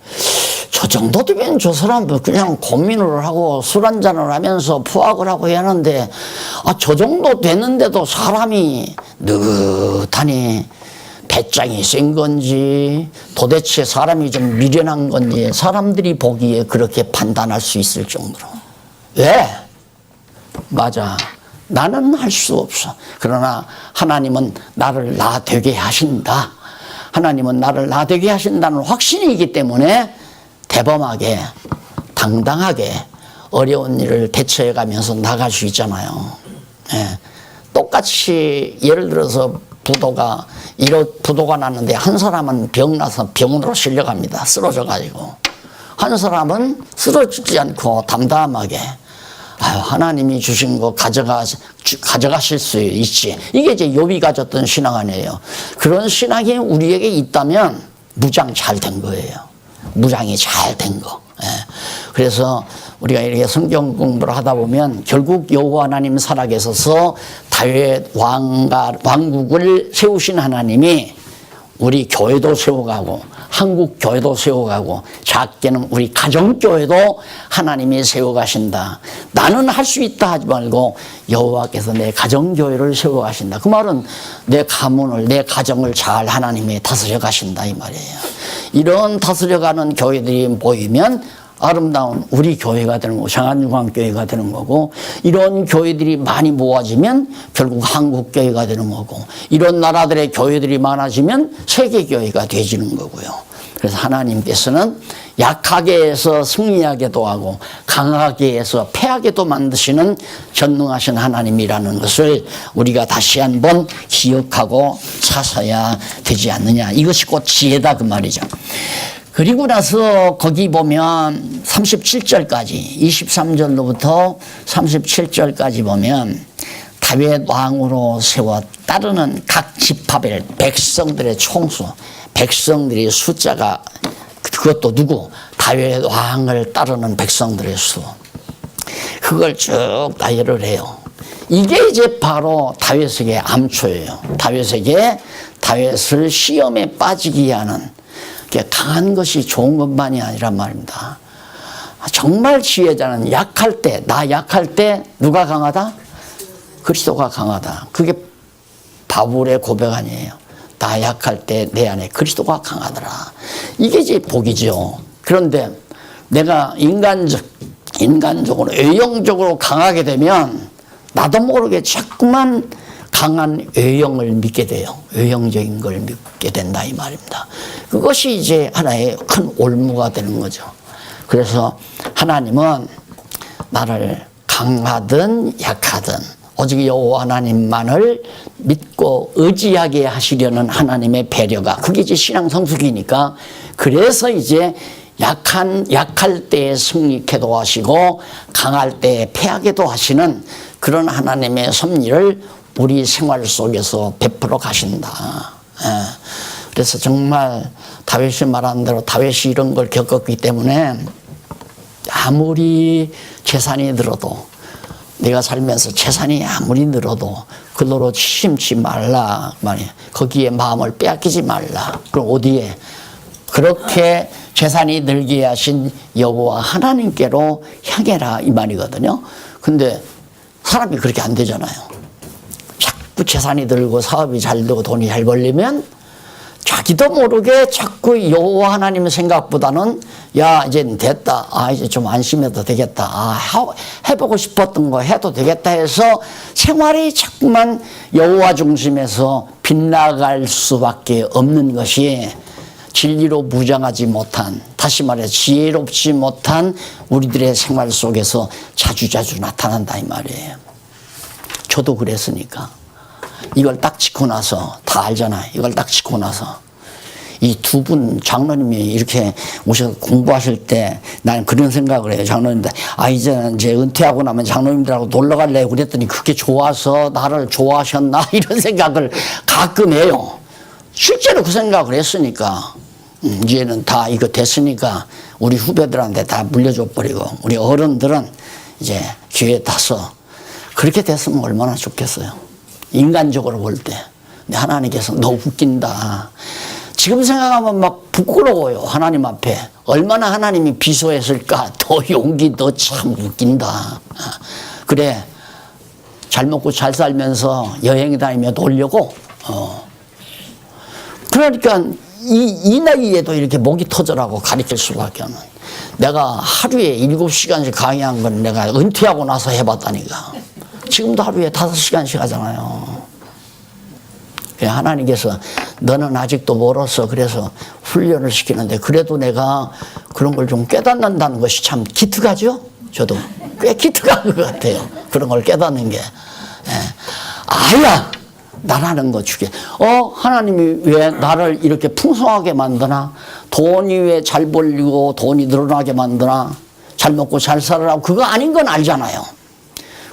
Speaker 1: 저 정도 되면 저 사람도 그냥 고민을 하고 술 한잔을 하면서 부학을 하고 해야 하는데, 아, 저 정도 되는데도 사람이 느긋하니 배짱이 센 건지 도대체 사람이 좀 미련한 건지 사람들이 보기에 그렇게 판단할 수 있을 정도로. 왜? 맞아. 나는 할 수 없어. 그러나 하나님은 나를 나 되게 하신다. 하나님은 나를 나 되게 하신다는 확신이기 때문에 대범하게 당당하게 어려운 일을 대처해 가면서 나갈 수 있잖아요. 예. 똑같이 예를 들어서 부도가 났는데 한 사람은 병나서 병원으로 실려갑니다. 쓰러져 가지고. 한 사람은 쓰러지지 않고 담담하게 하나님이 주신 거 가져가실 수 있지. 이게 이제 욥이 가졌던 신앙 아니에요. 그런 신앙이 우리에게 있다면 무장 잘 된 거예요. 무장이 잘 된 거. 예. 그래서 우리가 이렇게 성경 공부를 하다 보면 결국 여호와 하나님 살아계셔서 다윗 왕국을 세우신 하나님이 우리 교회도 세워가고 한국 교회도 세워가고 작게는 우리 가정교회도 하나님이 세워가신다. 나는 할 수 있다 하지 말고 여호와께서 내 가정교회를 세워가신다. 그 말은 내 가문을, 내 가정을 잘 하나님이 다스려 가신다 이 말이에요. 이런 다스려가는 교회들이 모이면 아름다운 우리 교회가 되는 거고 장안중앙교회가 되는 거고, 이런 교회들이 많이 모아지면 결국 한국교회가 되는 거고, 이런 나라들의 교회들이 많아지면 세계교회가 되지는 거고요. 그래서 하나님께서는 약하게 해서 승리하게도 하고 강하게 해서 패하게도 만드시는 전능하신 하나님이라는 것을 우리가 다시 한번 기억하고 사서야 되지 않느냐. 이것이 곧 지혜다 그 말이죠. 그리고 나서 거기 보면 37절까지 23절로부터 37절까지 보면 다윗 왕으로 세워 따르는 각 지파별 백성들의 총수, 백성들의 숫자가, 그것도 누구? 다윗 왕을 따르는 백성들의 수. 그걸 쭉 나열을 해요. 이게 이제 바로 다윗에게 암초예요. 다윗을 시험에 빠지게 하는, 강한 것이 좋은 것만이 아니란 말입니다. 정말 지혜자는 약할 때, 나 약할 때 누가 강하다? 그리스도가 강하다. 그게 바울의 고백 아니에요. 나 약할 때 내 안에 그리스도가 강하더라. 이게 이제 복이죠. 그런데 내가 인간적으로, 외형적으로 강하게 되면 나도 모르게 자꾸만 강한 외형을 믿게 돼요. 외형적인 걸 믿게 된다 이 말입니다. 그것이 이제 하나의 큰 올무가 되는 거죠. 그래서 하나님은 나를 강하든 약하든 오직 여호와 하나님만을 믿고 의지하게 하시려는 하나님의 배려가, 그게 이제 신앙 성숙이니까, 그래서 이제 약할 때에 승리케도 하시고 강할 때에 패하게도 하시는 그런 하나님의 섭리를 우리 생활 속에서 베풀어 가신다. 그래서 정말 다윗이 말한 대로 다윗이 이런 걸 겪었기 때문에 아무리 재산이 늘어도, 내가 살면서 재산이 아무리 늘어도 그걸로 치심치 말라 말이야. 거기에 마음을 빼앗기지 말라. 그럼 어디에? 그렇게 재산이 늘게 하신 여호와 하나님께로 향해라 이 말이거든요. 근데 사람이 그렇게 안 되잖아요. 자꾸 재산이 늘고 사업이 잘 되고 돈이 잘 벌리면 자기도 모르게 자꾸 여호와 하나님 생각보다는 야 이제 됐다, 아 이제 좀 안심해도 되겠다, 아 해보고 싶었던 거 해도 되겠다 해서 생활이 자꾸만 여호와 중심에서 빗나갈 수밖에 없는 것이 진리로 무장하지 못한, 다시 말해 지혜롭지 못한 우리들의 생활 속에서 자주자주 나타난다 이 말이에요. 저도 그랬으니까. 이걸 딱 짓고 나서 다 알잖아요. 이걸 딱 짓고 나서 이 두 분 장로님이 이렇게 오셔서 공부하실 때 나는 그런 생각을 해요. 장로님들 이제 은퇴하고 나면 장로님들하고 놀러 갈래 그랬더니 그게 좋아서 나를 좋아하셨나 이런 생각을 가끔 해요. 실제로 그 생각을 했으니까 이제는 다 이거 됐으니까 우리 후배들한테 다 물려줘 버리고 우리 어른들은 이제 기회에 타서 그렇게 됐으면 얼마나 좋겠어요. 인간적으로 볼 때. 근데 하나님께서 너 웃긴다. 지금 생각하면 막 부끄러워요. 하나님 앞에. 얼마나 하나님이 비소했을까. 너 용기 너 참 웃긴다. 그래. 잘 먹고 잘 살면서 여행 다니며 놀려고. 그러니까 이 나이에도 이렇게 목이 터져라고 가르칠 수밖에 없는. 내가 하루에 7시간씩 강의한 건 내가 은퇴하고 나서 해봤다니까. 지금도 하루에 5시간씩 하잖아요. 하나님께서 너는 아직도 멀었어. 그래서 훈련을 시키는데 그래도 내가 그런 걸 좀 깨닫는다는 것이 참 기특하죠? 저도 꽤 기특한 것 같아요. 그런 걸 깨닫는 게. 아야! 나라는 거 주게. 하나님이 왜 나를 이렇게 풍성하게 만드나? 돈이 왜 잘 벌리고 돈이 늘어나게 만드나? 잘 먹고 잘 살으라고 그거 아닌 건 알잖아요.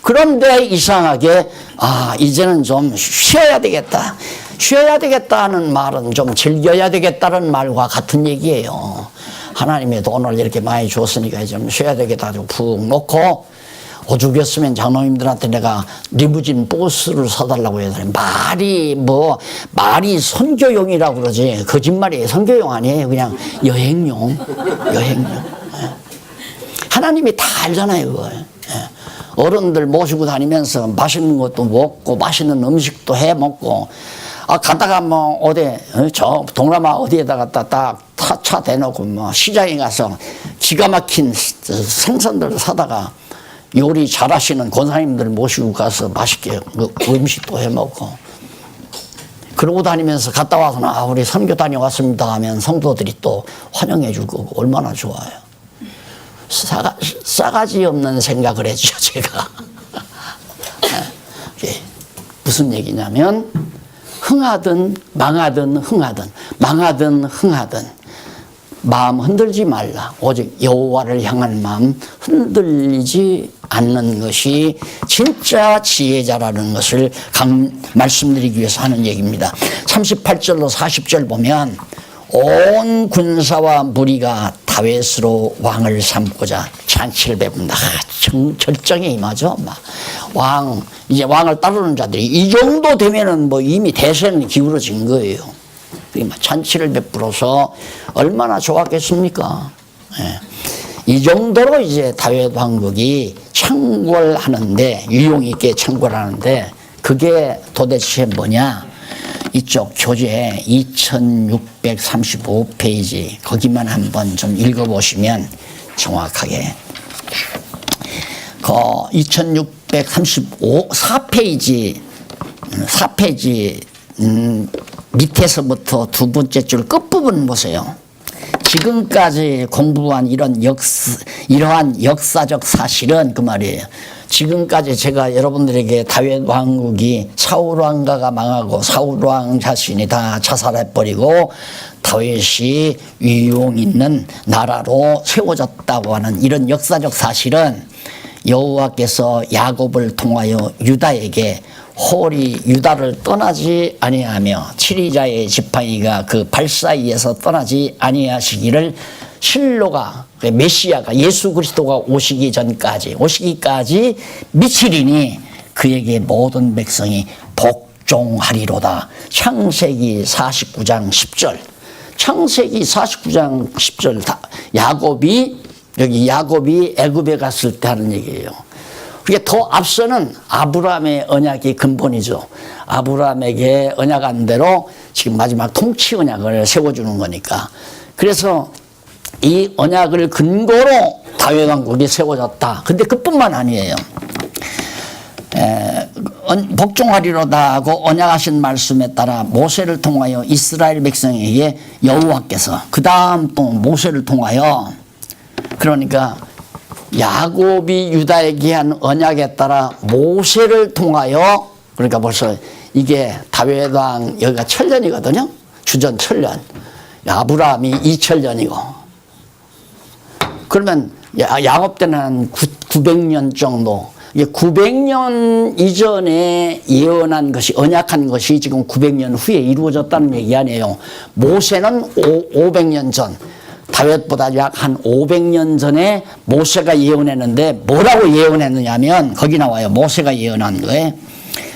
Speaker 1: 그런데 이상하게 이제는 좀 쉬어야 되겠다. 쉬어야 되겠다는 말은 좀 즐겨야 되겠다는 말과 같은 얘기예요. 하나님의 돈을 이렇게 많이 줬으니까 좀 쉬어야 되겠다. 좀 푹 놓고 오죽했으면 장로님들한테 내가 리무진 버스를 사달라고 해야 되나. 말이 선교용이라고 그러지. 거짓말이에요. 선교용 아니에요. 그냥 여행용. 하나님이 다 알잖아요, 그걸. 어른들 모시고 다니면서 맛있는 것도 먹고 맛있는 음식도 해 먹고 가다가 뭐 어디 저 동남아 어디에다가 딱 차 대놓고 뭐 시장에 가서 기가 막힌 생선들 사다가 요리 잘하시는 권사님들 모시고 가서 맛있게 음식도 해 먹고 그러고 다니면서 갔다 와서 우리 선교 다녀왔습니다 하면 성도들이 또 환영해 줄 거고 얼마나 좋아요. 싸가지 없는 생각을 해주죠, 제가. 무슨 얘기냐면, 흥하든 망하든 마음 흔들지 말라. 오직 여호와를 향한 마음 흔들리지 않는 것이 진짜 지혜자라는 것을 말씀드리기 위해서 하는 얘기입니다. 38절로 40절 보면, 온 군사와 무리가 다윗으로 왕을 삼고자 잔치를 베푼다. 절정에 임하죠. 이제 왕을 따르는 자들이 이 정도 되면은 이미 대세는 기울어진 거예요. 잔치를 베풀어서 얼마나 좋았겠습니까? 이 정도로 이제 다윗 왕국이 창궐하는데, 유용 있게 창궐하는데, 그게 도대체 뭐냐? 이쪽 교재 2635페이지 거기만 한번 좀 읽어보시면 정확하게 4페이지 밑에서부터 두 번째 줄 끝부분 보세요. 지금까지 공부한 이러한 역사적 사실은 그 말이에요. 지금까지 제가 여러분들에게 다윗 왕국이 사울 왕가가 망하고 사울 왕 자신이 다 자살해버리고 다윗이 위용 있는 나라로 세워졌다고 하는 이런 역사적 사실은 여호와께서 야곱을 통하여 유다에게 홀이 유다를 떠나지 아니하며 치리자의 지팡이가 그 발 사이에서 떠나지 아니하시기를 실로가 메시아가 예수 그리스도가 오시기까지 미치리니 그에게 모든 백성이 복종하리로다. 창세기 49장 10절. 창세기 49장 10절 야곱이 애굽에 갔을 때 하는 얘기예요. 그게 더 앞서는 아브라함의 언약이 근본이죠. 아브라함에게 언약한 대로 지금 마지막 통치 언약을 세워주는 거니까. 그래서 이 언약을 근거로 다윗 왕국이 세워졌다. 근데 그뿐만 아니에요. 복종하리로다 하고 언약하신 말씀에 따라 모세를 통하여 이스라엘 백성에게 여호와께서 그 다음 또 모세를 통하여 그러니까 야곱이 유다에게 한 언약에 따라 모세를 통하여 그러니까 벌써 이게 다윗 왕 여기가 천년이거든요. 주전 천년. 아브라함이 2000년이고 그러면 야곱 때는 한 900년 정도. 이게 900년 이전에 예언한 것이 언약한 것이 지금 900년 후에 이루어졌다는 얘기 아니에요. 모세는 500년 전. 다윗보다 약 한 500년 전에 모세가 예언했는데 뭐라고 예언했느냐면 거기 나와요. 모세가 예언한 거에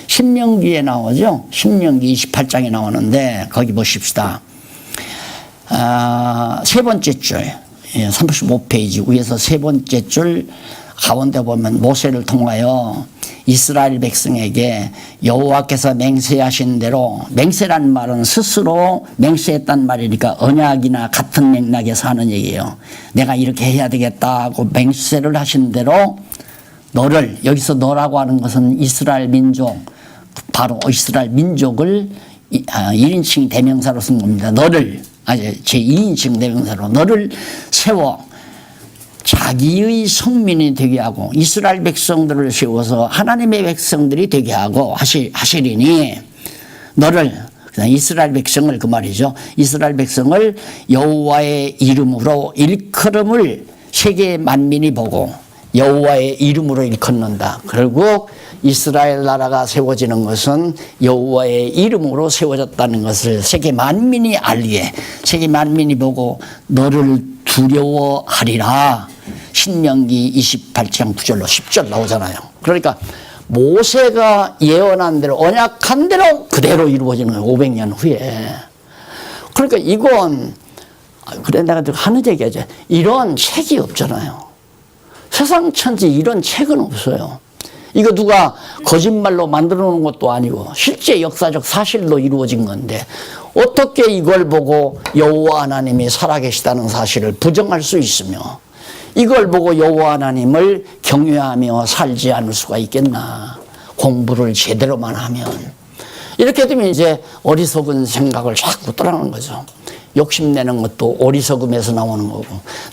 Speaker 1: 신명기에 나오죠. 신명기 28장에 나오는데 거기 보십시다. 세 번째 줄 35페이지 위에서 세 번째 줄 가운데 보면 모세를 통하여 이스라엘 백성에게 여호와께서 맹세하신 대로 맹세란 말은 스스로 맹세했단 말이니까 언약이나 같은 맥락에서 하는 얘기예요. 내가 이렇게 해야 되겠다 하고 맹세를 하신 대로 너를 여기서 너라고 하는 것은 이스라엘 민족 바로 이스라엘 민족을 1인칭 대명사로 쓴 겁니다. 너를 제2인칭 대명사로 너를 세워 자기의 성민이 되게 하고 이스라엘 백성들을 세워서 하나님의 백성들이 되게 하고 하시리니 너를 이스라엘 백성을 그 말이죠. 이스라엘 백성을 여호와의 이름으로 일컬음을 세계 만민이 보고 여호와의 이름으로 일컫는다. 결국 이스라엘 나라가 세워지는 것은 여호와의 이름으로 세워졌다는 것을 세계 만민이 알리에 세계 만민이 보고 너를 두려워하리라. 신명기 28장 9절로 10절 나오잖아요. 그러니까 모세가 예언한 대로 언약한 대로 그대로 이루어지는 거예요. 500년 후에. 그러니까 이건 그래 내가 하는 얘기죠. 이런 책이 없잖아요. 세상 천지 이런 책은 없어요. 이거 누가 거짓말로 만들어 놓은 것도 아니고 실제 역사적 사실로 이루어진 건데 어떻게 이걸 보고 여호와 하나님이 살아계시다는 사실을 부정할 수 있으며 이걸 보고 여호와 하나님을 경외하며 살지 않을 수가 있겠나. 공부를 제대로만 하면. 이렇게 되면 이제 어리석은 생각을 자꾸 떠나는 거죠. 욕심내는 것도 어리석음에서 나오는 거고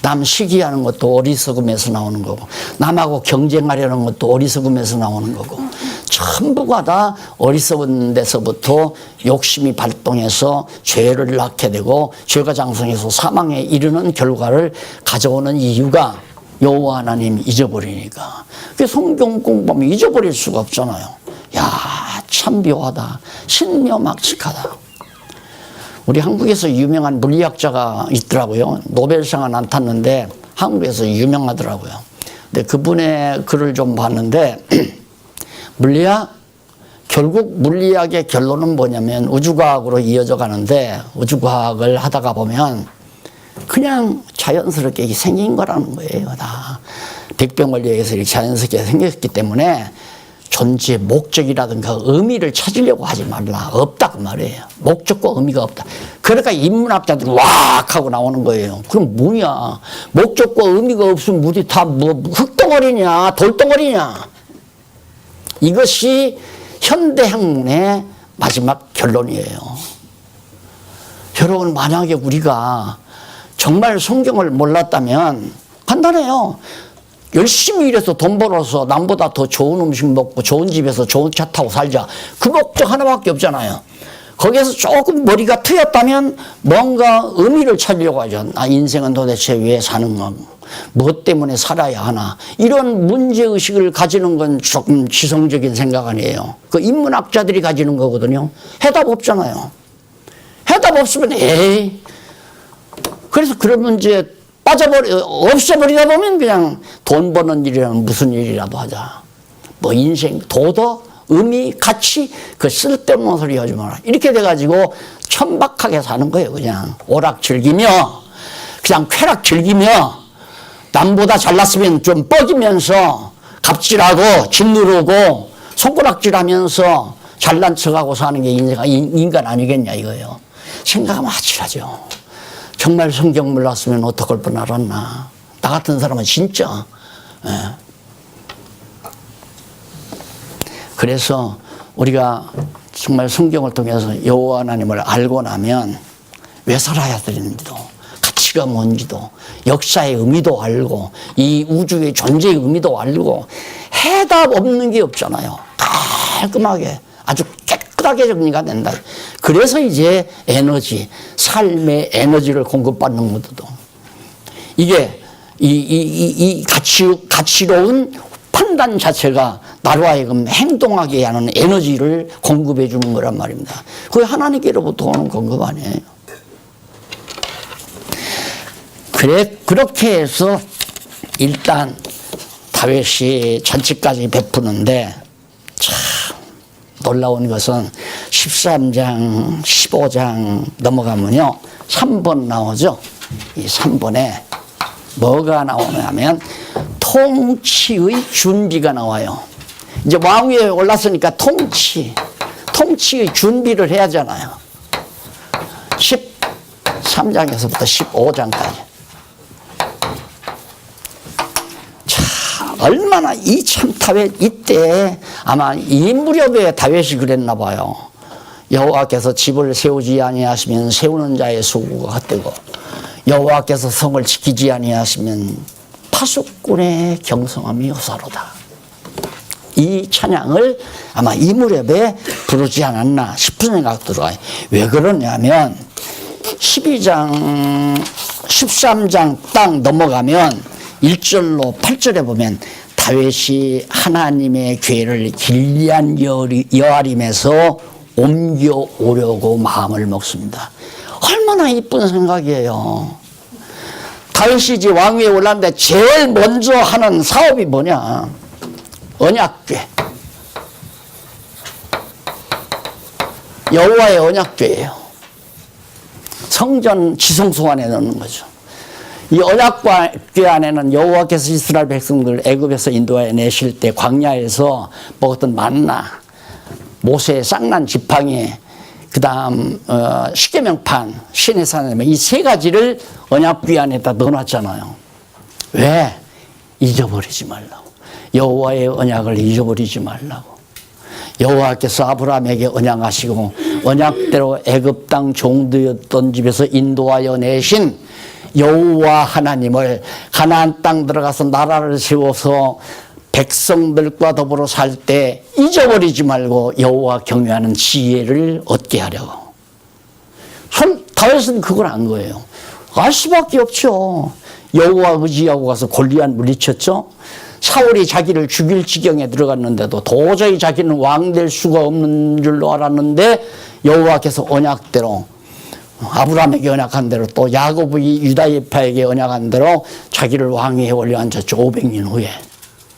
Speaker 1: 남 시기하는 것도 어리석음에서 나오는 거고 남하고 경쟁하려는 것도 어리석음에서 나오는 거고 전부가 다 어리석은 데서부터 욕심이 발동해서 죄를 낳게 되고 죄가 장성해서 사망에 이르는 결과를 가져오는 이유가 여호와 하나님 잊어버리니까. 성경 공부하면 잊어버릴 수가 없잖아요. 야, 참 묘하다. 신묘막측하다. 우리 한국에서 유명한 물리학자가 있더라고요. 노벨상은 안 탔는데 한국에서 유명하더라고요. 근데 그분의 글을 좀 봤는데 결국 물리학의 결론은 뭐냐면 우주과학으로 이어져 가는데 우주과학을 하다가 보면 그냥 자연스럽게 생긴 거라는 거예요. 다 백병원리에 의해서 이렇게 자연스럽게 생겼기 때문에 존재의 목적이라든가 의미를 찾으려고 하지 말라. 없다 그 말이에요. 목적과 의미가 없다. 그러니까 인문학자들이 왁 하고 나오는 거예요. 그럼 뭐냐. 목적과 의미가 없으면 우리 다 흙덩어리냐 돌덩어리냐. 이것이 현대학문의 마지막 결론이에요. 여러분 만약에 우리가 정말 성경을 몰랐다면 간단해요. 열심히 일해서 돈 벌어서 남보다 더 좋은 음식 먹고 좋은 집에서 좋은 차 타고 살자. 그 목적 하나밖에 없잖아요. 거기에서 조금 머리가 트였다면 뭔가 의미를 찾으려고 하죠. 나 인생은 도대체 왜 사는 건가? 무엇 때문에 살아야 하나? 이런 문제의식을 가지는 건 조금 지성적인 생각 아니에요. 그 인문학자들이 가지는 거거든요. 해답 없잖아요. 해답 없으면 에이. 그래서 그런 문제에 없애버리다 보면 그냥 돈 버는 일이라면 무슨 일이라도 하자. 뭐 인생, 도덕, 의미, 가치, 그 쓸데없는 소리 하지 마라. 이렇게 돼가지고 천박하게 사는 거예요. 그냥 오락 즐기며, 그냥 쾌락 즐기며, 남보다 잘났으면 좀 뻐기면서 갑질하고 짓누르고 손가락질하면서 잘난 척하고 사는 게 인간 아니겠냐 이거예요. 생각하면 아찔하죠. 정말 성경 몰랐으면 어떡할 뻔 알았나. 나 같은 사람은 진짜. 예. 그래서 우리가 정말 성경을 통해서 여호와 하나님을 알고 나면 왜 살아야 되는지도, 가치가 뭔지도, 역사의 의미도 알고, 이 우주의 존재의 의미도 알고, 해답 없는 게 없잖아요. 깔끔하게 아주 깨끗하게 정리가 된다. 그래서 이제 에너지, 삶의 에너지를 공급받는 것도 이게 이 가치로운 판단 자체가 나로 하여금 행동하게 하는 에너지를 공급해 주는 거란 말입니다. 그게 하나님께로부터 오는 공급 아니에요. 그렇게 해서 일단 다윗이 잔치까지 베푸는데 참 놀라운 것은 13장, 15장 넘어가면요. 3번 나오죠. 이 3번에 뭐가 나오냐면 통치의 준비가 나와요. 이제 왕위에 올랐으니까 통치의 준비를 해야 하잖아요. 13장에서부터 15장까지. 얼마나 이 참 다윗 이때 아마 이 무렵에 다윗이 그랬나 봐요. 여호와께서 집을 세우지 아니하시면 세우는 자의 수고가 헛되고 여호와께서 성을 지키지 아니하시면 파수꾼의 경성함이 호사로다. 이 찬양을 아마 이 무렵에 부르지 않았나 싶은 생각 들어요. 왜 그러냐면 12장 13장 딱 넘어가면 1절로 8절에 보면 다윗이 하나님의 궤를 길리안 여아림에서 옮겨오려고 마음을 먹습니다. 얼마나 이쁜 생각이에요. 다윗이 이제 왕위에 올랐는데 제일 먼저 하는 사업이 뭐냐? 언약궤. 여호와의 언약궤예요. 성전 지성소 안에 넣는 거죠. 이 언약궤 안에는 여호와께서 이스라엘 백성들 애굽에서 인도하여 내실 때 광야에서 먹었던 만나, 모세의 쌍난 지팡이, 그 다음 십계명판, 신의 산에 이 세 가지를 언약궤 안에다 넣어놨잖아요. 왜? 잊어버리지 말라고. 여호와의 언약을 잊어버리지 말라고. 여호와께서 아브라함에게 언약하시고 언약대로 애굽 땅 종되었던 집에서 인도하여 내신 여호와 하나님을 가나안 땅 들어가서 나라를 세워서 백성들과 더불어 살 때 잊어버리지 말고 여호와 경외하는 지혜를 얻게 하려고. 다윗은 그걸 안 거예요. 알 수밖에 없죠. 여호와 의지하고 가서 골리앗 물리쳤죠. 사울이 자기를 죽일 지경에 들어갔는데도 도저히 자기는 왕 될 수가 없는 줄로 알았는데 여호와께서 언약대로 아브라함에게 언약한 대로 또 야곱이 유다예파에게 언약한 대로 자기를 왕위에 올려앉았죠. 500년 후에.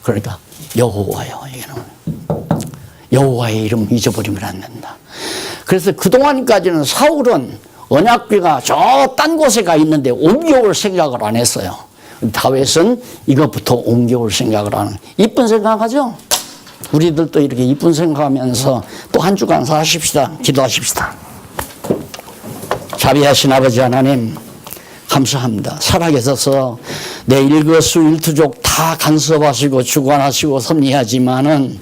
Speaker 1: 그러니까 여호와요. 여호와의 이름 잊어버리면 안 된다. 그래서 그동안까지는 사울은 언약궤가 저 딴 곳에 가 있는데 옮겨올 생각을 안 했어요. 다윗은 이것부터 옮겨올 생각을 하는. 이쁜 생각하죠? 우리들도 이렇게 이쁜 생각하면서 또 한 주간 사십시다. 기도하십시다. 자비하신 아버지 하나님 감사합니다. 살아계셔서 내 일거수일투족 다 간섭하시고 주관하시고 섭리하지만은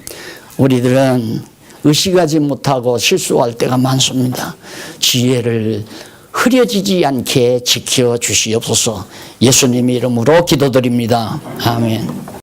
Speaker 1: 우리들은 의식하지 못하고 실수할 때가 많습니다. 지혜를 흐려지지 않게 지켜주시옵소서. 예수님의 이름으로 기도드립니다. 아멘.